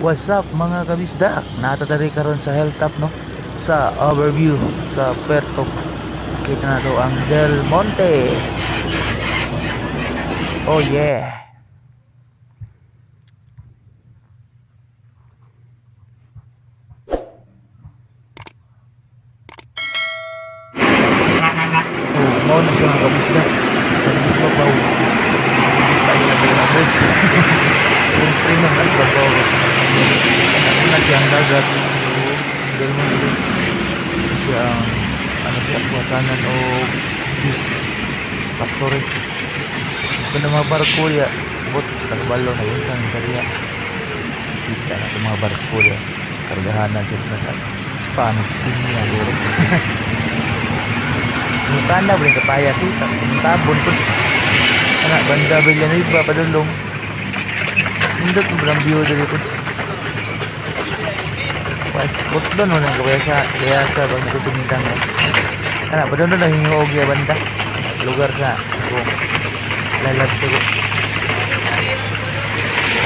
What's up mga kabisda? Natatari karon sa Hilltop no? Sa overview sa Puerto. Nakita na to ang Del Monte. Oh yeah. Oh, mo na siya mga kabisda. Tagis babaw. Tayo na tayo na bus. Siyempre nung nagbabaw. Ano na siya ang dagat. Del Monte. Ano siya ang ano siya kuwatanan o juice factory. Ito na mga barko ya. Bot, tagbalo na yun sa kariya. Kita na itong mga barko ya. Kargahanan sila na sa paano steam niya. Sumutan na, buling kapaya sih. Tabon pun. Anak banda Villanueva padulong. Hindot mo lang view dari pun. Pas doon mo nang kayasa bang ko sumintang. Anak padulong lang hingog ya banda. Lugar sa kung lalag sa ko.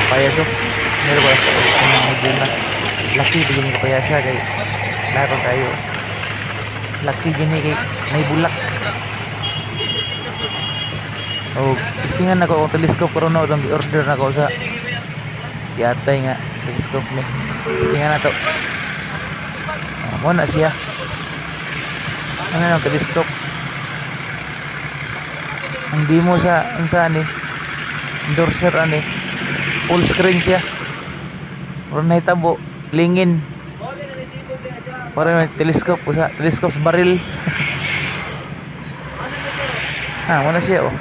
Kapaya so. Meron ko lang medyo na. Laki sa gini kapaya siya kay lapang kayo. Laki gini kay may bulak. Oh, testingan ako ang telescope karon na itong gi-order na ako sa yatay nga telescope ni. Testingan na to. Mo na siya. Ano na telescope? Ang demo sa unsa ni? Endorser ani. Full screen siya. Ron na hitabo lingin. Para may telescope usa, telescope sa baril. Mo na siya oh.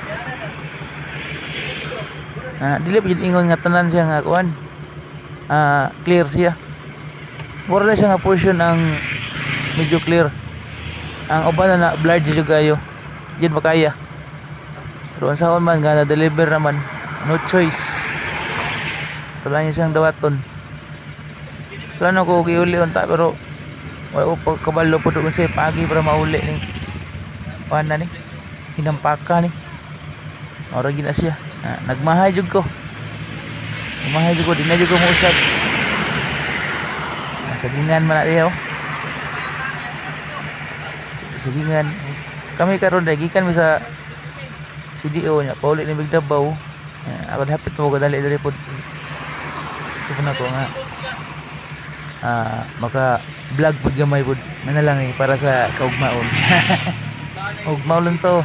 Dili pa ingon nga tanan siya nga kuan. Clear siya. Mura na siya nga portion ang medyo clear. Ang uban na blurred jud kayo. Diyan pa kaya. Pero sa man nga na-deliver naman, no choice. Wala niya siyang dawaton. Plano ko giuli unta pero wala ko pagkabalo po doon siya pagi para mauli ni. Kuan na ni. Hinampaka ni. Ora gina siya. Nagmahay jud ko. Nagmahay jud ko, di na jud ko mo usab. Sagingan man na diyo. Sagingan. Kami karon dai gikan mi sa CDO nya, pauli ni Bigdabaw. Ako hapit mo ko dali pod. Gusto na ko nga maka vlog pod gamay pod. Mana lang para sa kaugmaon. Ugmaon lang to.